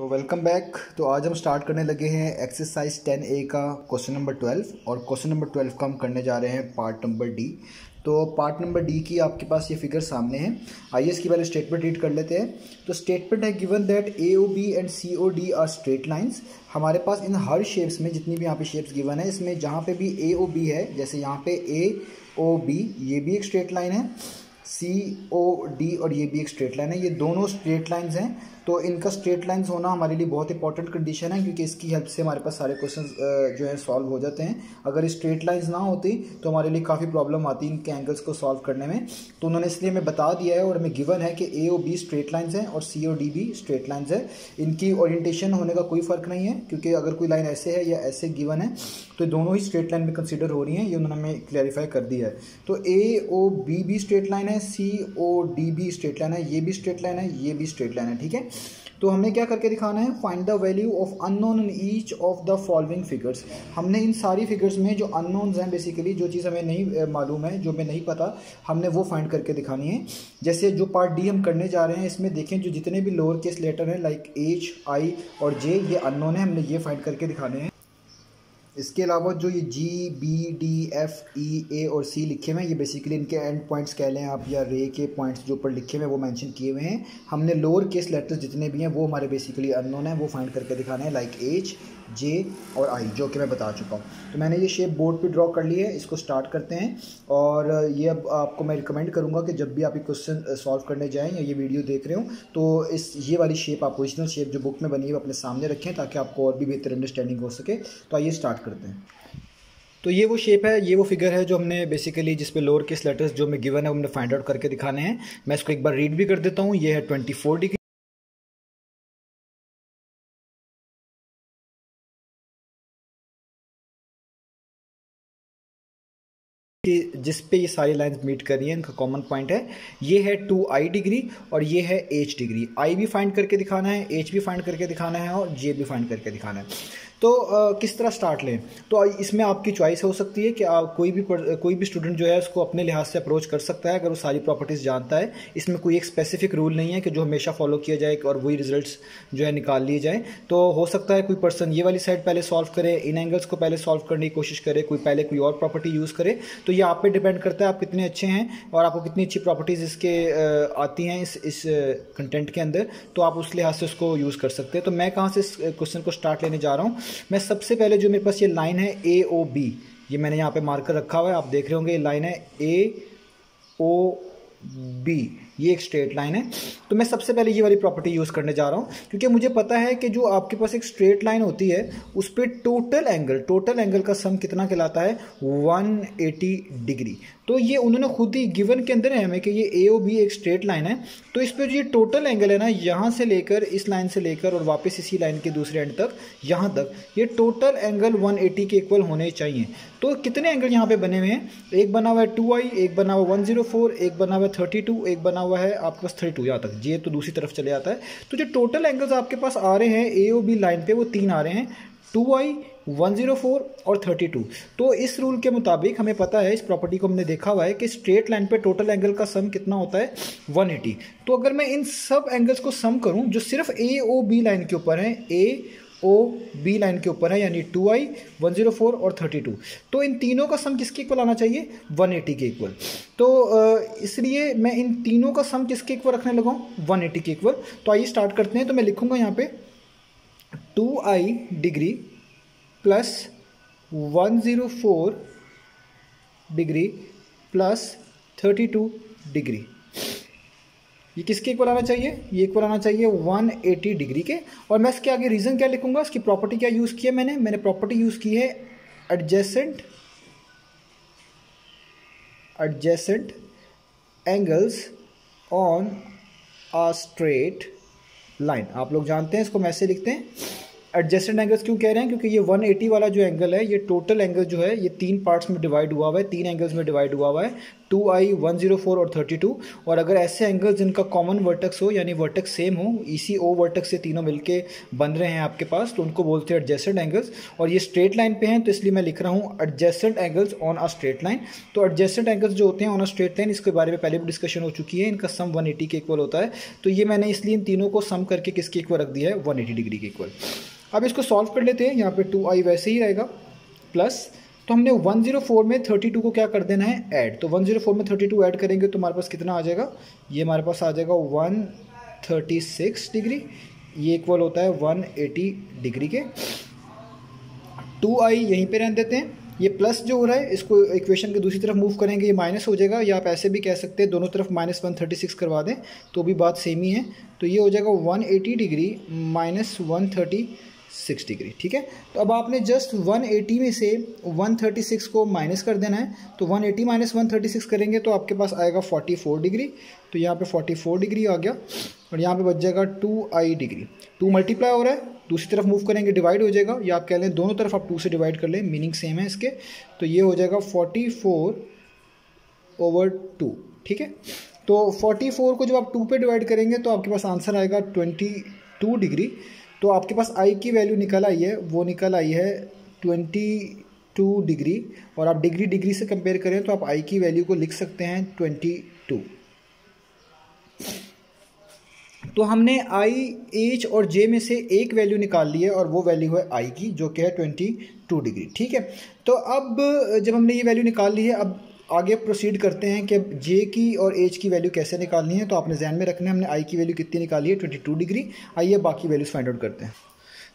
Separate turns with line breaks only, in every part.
तो welcome back. तो आज हम स्टार्ट करने लगे हैं एक्सरसाइज 10A का क्वेश्चन नंबर 12 और क्वेश्चन नंबर 12 का हम करने जा रहे हैं पार्ट नंबर डी। तो पार्ट नंबर डी की आपके पास ये फिगर सामने है। आइए इसकी पहले स्टेटमेंट रीड कर लेते हैं। तो स्टेटमेंट है given that A O B and C O D are straight lines. हमारे पास इन हर शेप्स में जितनी भी यहाँ पे शेप्स गिवन है इसमें जहाँ पे भी ए ओ बी है, जैसे यहाँ पे ए ओ बी ये भी एक स्ट्रेट लाइन है, सी ओ डी और ये भी एक स्ट्रेट लाइन है, ये दोनों स्ट्रेट लाइंस हैं। तो इनका स्ट्रेट लाइंस होना हमारे लिए बहुत इंपॉर्टेंट कंडीशन है, क्योंकि इसकी हेल्प से हमारे पास सारे क्वेश्चन जो है सॉल्व हो जाते हैं। अगर स्ट्रेट लाइंस ना होती तो हमारे लिए काफ़ी प्रॉब्लम आती इनके एंगल्स को सॉल्व करने में। तो उन्होंने इसलिए हमें बता दिया है और हमें गिवन है कि ए ओ बी स्ट्रेट लाइंस हैं और सी ओ डी भी स्ट्रेट लाइंस है। इनकी ओरिएंटेशन होने का कोई फ़र्क नहीं है, क्योंकि अगर कोई लाइन ऐसे है या ऐसे गिवन है तो दोनों ही स्ट्रेट लाइन में कंसिडर हो रही हैं। ये उन्होंने हमें क्लैरिफाई कर दिया है। तो ए ओ बी भी स्ट्रेट लाइन है, सी ओ डी भी स्ट्रेट लाइन है, ये भी स्ट्रेट लाइन है, ये भी स्ट्रेट लाइन है। ठीक है, तो हमने क्या करके दिखाना है, find the value of unknown in each of the following figures. हमने इन सारी फिगर्स में जो अननोन्स हैं, बेसिकली जो चीज़ हमें नहीं मालूम है, जो हमें नहीं पता, हमने वो फाइंड करके दिखानी है। जैसे जो पार्ट डी हम करने जा रहे हैं इसमें देखें, जो जितने भी लोअर केस लेटर हैं लाइक एच आई और जे, ये अननोन है, हमने ये फाइंड करके दिखाने हैं। इसके अलावा जो ये G B D F E A और सी लिखे हुए हैं, ये बेसिकली इनके एंड पॉइंट्स कह लें आप, या रे के पॉइंट्स जो ऊपर लिखे हुए हैं वो मेंशन किए हुए हैं। हमने लोअर केस लेटर्स जितने भी हैं वो हमारे बेसिकली अननोन है, वो फाइंड करके दिखाने हैं, लाइक एच जे और आई, जो कि मैं बता चुका हूँ। तो मैंने ये शेप बोर्ड पे ड्रॉ कर ली है, इसको स्टार्ट करते हैं। और ये अब आपको मैं रिकमेंड करूँगा कि जब भी आप ये क्वेश्चन सॉल्व करने जाएँ या ये वीडियो देख रहे हो तो ये वाली शेप, आप ओरिजिनल शेप जो बुक में बनी है वो अपने सामने रखें, ताकि आपको और भी बेहतर अंडरस्टैंडिंग हो सके। तो आइए स्टार्ट करते हैं। तो ये वो शेप है, ये वो फिगर है जो हमने बेसिकली जिस पे लोअर केस लेटर्स जो हमें गिवन है हमने फाइंड आउट करके दिखाने हैं। मैं इसको एक बार रीड भी कर देता हूँ। ये है 24 डिग्री, जिस पे ये सारी लाइंस मीट कर रही हैं, इनका कॉमन पॉइंट है। ये है 2i डिग्री और ये है h डिग्री। i भी फाइंड करके दिखाना है, h भी फाइंड करके दिखाना है और j भी फाइंड करके दिखाना है। तो किस तरह स्टार्ट लें, तो इसमें आपकी चॉइस हो सकती है कि आप कोई भी स्टूडेंट जो है उसको अपने लिहाज से अप्रोच कर सकता है, अगर वो सारी प्रॉपर्टीज़ जानता है। इसमें कोई एक स्पेसिफिक रूल नहीं है कि जो हमेशा फॉलो किया जाए और वही रिजल्ट्स जो है निकाल लिए जाए। तो हो सकता है कोई पर्सन ये वाली साइड पहले सॉल्व करे, इन एंगल्स को पहले सॉल्व करने की कोशिश करे, कोई पहले कोई और प्रॉपर्टी यूज़ करे। तो ये आप पे डिपेंड करता है आप कितने अच्छे हैं और आपको कितनी अच्छी प्रॉपर्टीज़ इसके आती हैं इस कंटेंट के अंदर, तो आप उस लिहाज से उसको यूज़ कर सकते हैं। तो मैं कहाँ से इस क्वेश्चन को स्टार्ट लेने जा रहा हूँ। मैं सबसे पहले जो मेरे पास ये लाइन है ए ओ बी, ये मैंने यहाँ पे मार्कर रखा हुआ है, आप देख रहे होंगे ये लाइन है ए ओ बी, ये एक स्ट्रेट लाइन है। तो मैं सबसे पहले ये वाली प्रॉपर्टी यूज़ करने जा रहा हूँ, क्योंकि मुझे पता है कि जो आपके पास एक स्ट्रेट लाइन होती है उस पर टोटल एंगल का सम कितना कहलाता है, 180 डिग्री। तो ये उन्होंने खुद ही गिवन के अंदर है हमें कि ये ए ओ बी एक स्ट्रेट लाइन है। तो इस पर जो ये टोटल एंगल है ना, यहाँ से लेकर इस लाइन से लेकर और वापस इसी लाइन के दूसरे एंड तक, यहाँ तक, ये टोटल एंगल 180 के इक्वल होने चाहिए। तो कितने एंगल यहाँ पे बने हुए हैं, एक बना हुआ है 2i, एक बना हुआ 104, एक बना हुआ 32, एक बना हुआ है आपके पास 32, यहाँ तक ये तो दूसरी तरफ चले जाता है। तो जो टोटल एंगल्स आपके पास आ रहे हैं ए ओ बी लाइन पे वो 3 आ रहे हैं, 2i, 104 और 32। तो इस रूल के मुताबिक हमें पता है, इस प्रॉपर्टी को हमने देखा हुआ है कि स्ट्रेट लाइन पे टोटल एंगल का सम कितना होता है, 180। तो अगर मैं इन सब एंगल्स को सम करूं जो सिर्फ ए ओ बी लाइन के ऊपर है, ए ओ बी लाइन के ऊपर है, यानी 2i, 104 और 32, तो इन तीनों का सम किसके इक्वल आना चाहिए, 180 के इक्वल। तो इसलिए मैं इन तीनों का सम किसके इक्वल रखने लगा हूँ, 180 के इक्वल। तो आइए स्टार्ट करते हैं। तो मैं लिखूंगा यहाँ पे 2i degree plus 104 degree plus 32 degree, ये किसके इक्वल आना चाहिए, ये इक्वल आना चाहिए 180 डिग्री के। और मैं इसके आगे रीज़न क्या लिखूंगा, इसकी प्रॉपर्टी क्या यूज़ की है मैंने प्रॉपर्टी यूज़ की है adjacent angles on a straight line. आप लोग जानते हैं इसको मैं ऐसे लिखते हैं, एडजेसेंट एंगल्स क्यों कह रहे हैं, क्योंकि ये 180 वाला जो एंगल है, ये टोटल एंगल जो है ये 3 पार्ट्स में डिवाइड हुआ हुआ है, 3 एंगल्स में डिवाइड हुआ हुआ है, 2i, 104 और 32। और अगर ऐसे एंगल्स जिनका कॉमन वर्टेक्स हो, यानी वर्टेक्स सेम हो, इसी ओ वर्टेक्स से तीनों मिलके बन रहे हैं आपके पास, तो उनको बोलते हैं एडजेसेंट एंगल्स। और ये स्ट्रेट लाइन पे हैं, तो इसलिए मैं लिख रहा हूँ adjacent angles on a straight line. तो एडजेसेंट एंगल्स जो होते हैं ऑन अ स्ट्रेट लाइन, इसके बारे में पहले भी डिस्कशन हो चुकी है, इनका सम 180 के इक्वल होता है। तो ये मैंने इसलिए इन तीनों को सम करके किसके इक्वल रख दिया है, 180 डिग्री के इक्वल। अब इसको सॉल्व कर लेते हैं। यहाँ पे 2i वैसे ही रहेगा प्लस, तो हमने 104 में 32 को क्या कर देना है, ऐड। तो 104 में 32 ऐड करेंगे तो हमारे पास कितना आ जाएगा, ये हमारे पास आ जाएगा 136 डिग्री। ये इक्वल होता है 180 डिग्री के। 2i यहीं पे रहने देते हैं। ये प्लस जो हो रहा है इसको इक्वेशन के दूसरी तरफ मूव करेंगे, ये माइनस हो जाएगा, या आप ऐसे भी कह सकते हैं दोनों तरफ -136 करवा दें तो भी बात सेम ही है। तो ये हो जाएगा 180 डिग्री माइनस 136 डिग्री। ठीक है, तो अब आपने जस्ट 180 में से 136 को माइनस कर देना है। तो 180 माइनस 136 करेंगे तो आपके पास आएगा 44 डिग्री। तो यहाँ पे 44 डिग्री आ गया और यहाँ पे बच जाएगा 2i डिग्री। 2 मल्टीप्लाई हो रहा है, दूसरी तरफ मूव करेंगे डिवाइड हो जाएगा, या आप कह लें दोनों तरफ आप 2 से डिवाइड कर लें, मीनिंग सेम है इसके। तो ये हो जाएगा 44/2। ठीक है, तो 44 को जब आप 2 पे डिवाइड करेंगे तो आपके पास आंसर आएगा 22 डिग्री। तो आपके पास i की वैल्यू निकल आई है, वो निकल आई है 22 डिग्री। और आप डिग्री डिग्री से कंपेयर करें तो आप i की वैल्यू को लिख सकते हैं 22। तो हमने i, h और j में से एक वैल्यू निकाल ली है और वो वैल्यू है i की, जो कि है 22 डिग्री। ठीक है, तो अब जब हमने ये वैल्यू निकाल ली है, अब आगे प्रोसीड करते हैं कि j की और h की वैल्यू कैसे निकालनी है। तो आपने ध्यान में रखना है हमने i की वैल्यू कितनी निकाली है, 22 डिग्री। आइए बाकी वैल्यूज़ फाइंड आउट करते हैं।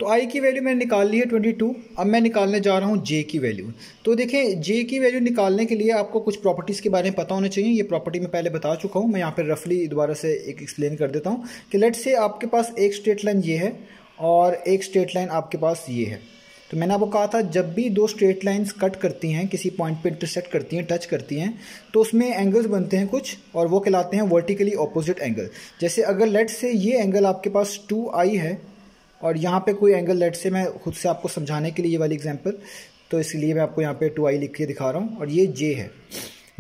तो i की वैल्यू मैंने निकाल ली है 22। अब मैं निकालने जा रहा हूँ j की वैल्यू। तो देखें, j की वैल्यू निकालने के लिए आपको कुछ प्रॉपर्टीज़ के बारे में पता होना चाहिए। ये प्रॉपर्टी मैं पहले बता चुका हूँ, मैं यहाँ पर रफली दोबारा से एक एक्सप्लेन कर देता हूँ कि लेट्स से आपके पास एक स्ट्रेट लाइन ये है और एक स्ट्रेट लाइन आपके पास ये है। तो मैंने आपको कहा था जब भी दो स्ट्रेट लाइंस कट करती हैं, किसी पॉइंट पे इंटरसेक्ट करती हैं, टच करती हैं, तो उसमें एंगल्स बनते हैं कुछ, और वो कहलाते हैं वर्टिकली ऑपोजिट एंगल। जैसे अगर लेट्स से ये एंगल आपके पास 2i है और यहाँ पे कोई एंगल, लेट से मैं खुद से आपको समझाने के लिए ये वाली एग्जांपल, तो इसलिए मैं आपको यहाँ पे 2i लिख के दिखा रहा हूँ, और ये j है।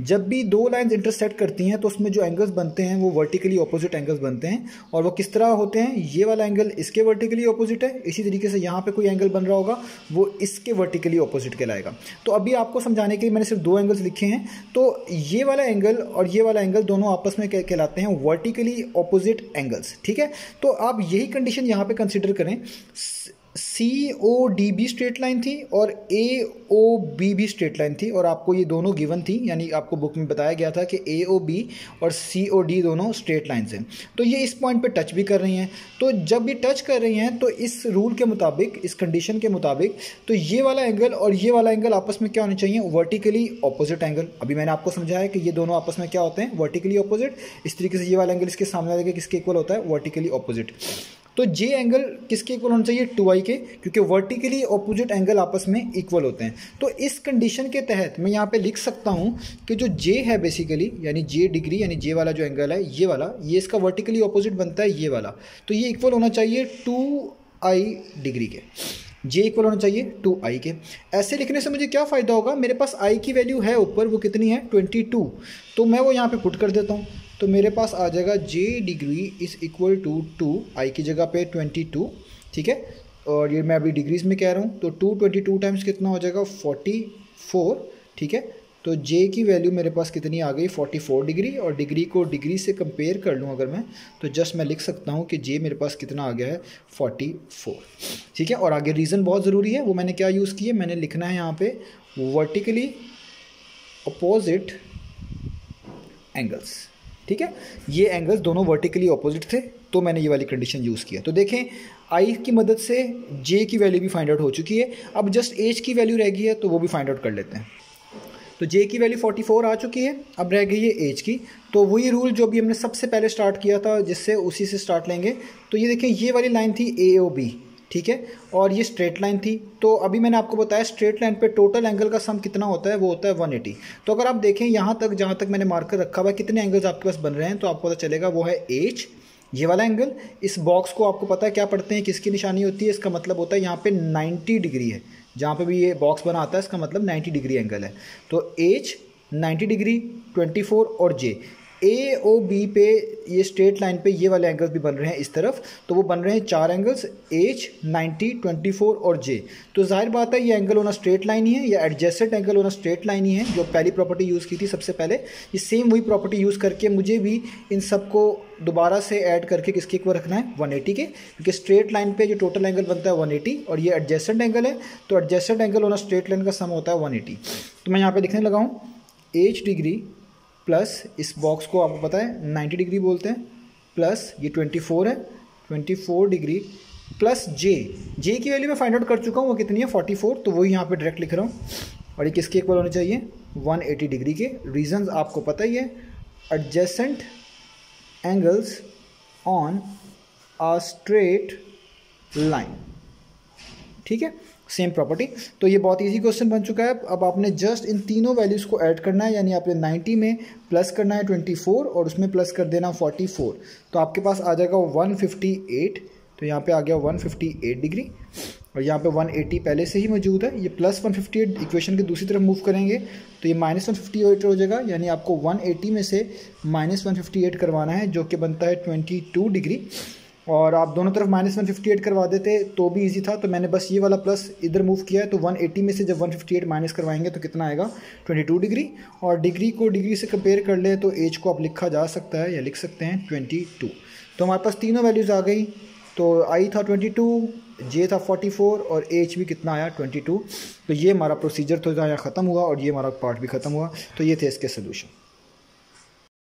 जब भी दो लाइंस इंटरसेक्ट करती हैं तो उसमें जो एंगल्स बनते हैं वो वर्टिकली ऑपोजिट एंगल्स बनते हैं। और वो किस तरह होते हैं, ये वाला एंगल इसके वर्टिकली ऑपोजिट है, इसी तरीके से यहाँ पे कोई एंगल बन रहा होगा वो इसके वर्टिकली ऑपोजिट कहलाएगा। तो अभी आपको समझाने के लिए मैंने सिर्फ दो एंगल्स लिखे हैं। तो ये वाला एंगल और ये वाला एंगल दोनों आपस में कहलाते हैं वर्टिकली ऑपोजिट एंगल्स। ठीक है, तो आप यही कंडीशन यहाँ पे कंसिडर करें। COD भी स्ट्रेट लाइन थी और AOB भी स्ट्रेट लाइन थी, और आपको ये दोनों गिवन थी, यानी आपको बुक में बताया गया था कि AOB और COD दोनों स्ट्रेट लाइन्स हैं। तो ये इस पॉइंट पे टच भी कर रही हैं। तो जब भी टच कर रही हैं तो इस रूल के मुताबिक, इस कंडीशन के मुताबिक, तो ये वाला एंगल और ये वाला एंगल आपस में क्या होने चाहिए, वर्टिकली ऑपोजिट एंगल। अभी मैंने आपको समझाया कि ये दोनों आपस में क्या होते हैं, वर्टिकली ऑपोजिट। इस तरीके से ये वाला एंगल इसके सामने आएगा, किसके इक्वल होता है, वर्टिकली ऑपोजिट। तो J एंगल किसके इक्वल होना चाहिए, 2i के, क्योंकि वर्टिकली ऑपोजिट एंगल आपस में इक्वल होते हैं। तो इस कंडीशन के तहत मैं यहाँ पे लिख सकता हूँ कि जो J है बेसिकली, यानी J डिग्री, यानी J वाला जो एंगल है ये वाला, ये इसका वर्टिकली ऑपोजिट बनता है ये वाला। तो ये इक्वल होना चाहिए 2i डिग्री के। J इक्वल होना चाहिए 2i के। ऐसे लिखने से मुझे क्या फ़ायदा होगा, मेरे पास i की वैल्यू है ऊपर, वो कितनी है 22, तो मैं वो यहाँ पे पुट कर देता हूँ। तो मेरे पास आ जाएगा J degree is equal to 2i की जगह पे 22। ठीक है, और ये मैं अभी डिग्रीज में कह रहा हूँ, तो 222 टाइम्स कितना हो जाएगा 44। ठीक है, तो J की वैल्यू मेरे पास कितनी आ गई 44 डिग्री, और डिग्री को डिग्री से कंपेयर कर लूँ अगर मैं, तो जस्ट मैं लिख सकता हूँ कि J मेरे पास कितना आ गया है 44। ठीक है, और आगे रीज़न बहुत ज़रूरी है, वो मैंने क्या यूज़ किया, मैंने लिखना है यहाँ पे वर्टिकली अपोजिट एंगल्स। ठीक है, ये एंगल्स दोनों वर्टिकली ऑपोजिट थे, तो मैंने ये वाली कंडीशन यूज़ किया। तो देखें, i की मदद से j की वैल्यू भी फाइंड आउट हो चुकी है। अब जस्ट h की वैल्यू रह गई है, तो वो भी फाइंड आउट कर लेते हैं। तो j की वैल्यू 44 आ चुकी है, अब रह गई है h की। तो वही रूल जो भी हमने सबसे पहले स्टार्ट किया था, जिससे उसी से स्टार्ट लेंगे। तो ये देखें, ये वाली लाइन थी AOB, ठीक है, और ये स्ट्रेट लाइन थी। तो अभी मैंने आपको बताया स्ट्रेट लाइन पे टोटल एंगल का सम कितना होता है, वो होता है 180। तो अगर आप देखें यहाँ तक, जहाँ तक मैंने मार्कर रखा हुआ है, कितने एंगल्स आपके पास बन रहे हैं, तो आपको पता चलेगा वो है H, ये वाला एंगल, इस बॉक्स को आपको पता है क्या पढ़ते हैं, किसकी निशानी होती है, इसका मतलब होता है यहाँ पे 90 डिग्री है, जहाँ पे भी ये बॉक्स बना आता है इसका मतलब 90 डिग्री एंगल है। तो H 90 डिग्री, 24 और J ए ओ बी पे ये स्ट्रेट लाइन पे ये वाले एंगल्स भी बन रहे हैं इस तरफ, तो वो बन रहे हैं 4 एंगल्स H 90 24 और J। तो जाहिर बात है ये एंगल होना स्ट्रेट लाइन ही है, या एडजेसेंट एंगल होना स्ट्रेट लाइन ही है, जो पहली प्रॉपर्टी यूज़ की थी सबसे पहले। ये सेम वही प्रॉपर्टी यूज़ करके मुझे भी इन सब को दोबारा से ऐड करके किसके इक्वल रखना है, 180 के, क्योंकि स्ट्रेट लाइन पे जो टोटल एंगल बनता है 180 और ये एडजेसेंट एंगल है, तो एडजेसेंट एंगल होना स्ट्रेट लाइन का सम होता है 180। तो मैं यहाँ पे लिखने लगा हूँ H डिग्री प्लस इस बॉक्स को आपको पता है 90 डिग्री बोलते हैं, प्लस ये 24 है, 24 डिग्री प्लस जे की वैल्यू मैं फाइंड आउट कर चुका हूँ, वो कितनी है 44, तो वही यहाँ पे डायरेक्ट लिख रहा हूँ। और ये किसके इक्वल होने चाहिए, 180 डिग्री के। रीजंस आपको पता ही है, adjacent angles on a straight line, ठीक है, सेम प्रॉपर्टी। तो ये बहुत इजी क्वेश्चन बन चुका है। अब आपने जस्ट इन तीनों वैल्यूज़ को ऐड करना है, यानी आपने 90 में प्लस करना है 24 और उसमें प्लस कर देना 44, तो आपके पास आ जाएगा 158। तो यहाँ पे आ गया 158 डिग्री और यहाँ पे 180 पहले से ही मौजूद है, ये प्लस 158 इक्वेशन के दूसरी तरफ मूव करेंगे तो ये माइनस 158 हो जाएगा, यानी आपको 180 में से माइनस 158 करवाना है, जो कि बनता है 22 डिग्री। और आप दोनों तरफ माइनस 158 करवा देते तो भी इजी था, तो मैंने बस ये वाला प्लस इधर मूव किया है। तो 180 में से जब 158 माइनस करवाएंगे तो कितना आएगा, 22 डिग्री। और डिग्री को डिग्री से कंपेयर कर ले तो एज को आप लिखा जा सकता है, या लिख सकते हैं 22। तो हमारे पास तीनों वैल्यूज़ आ गई। तो आई था 22, जे था 44 और एच भी कितना आया 22। तो ये हमारा प्रोसीजर तो यहाँ ख़त्म हुआ और ये हमारा पार्ट भी ख़त्म हुआ। तो ये थे इसके सोल्यूशन।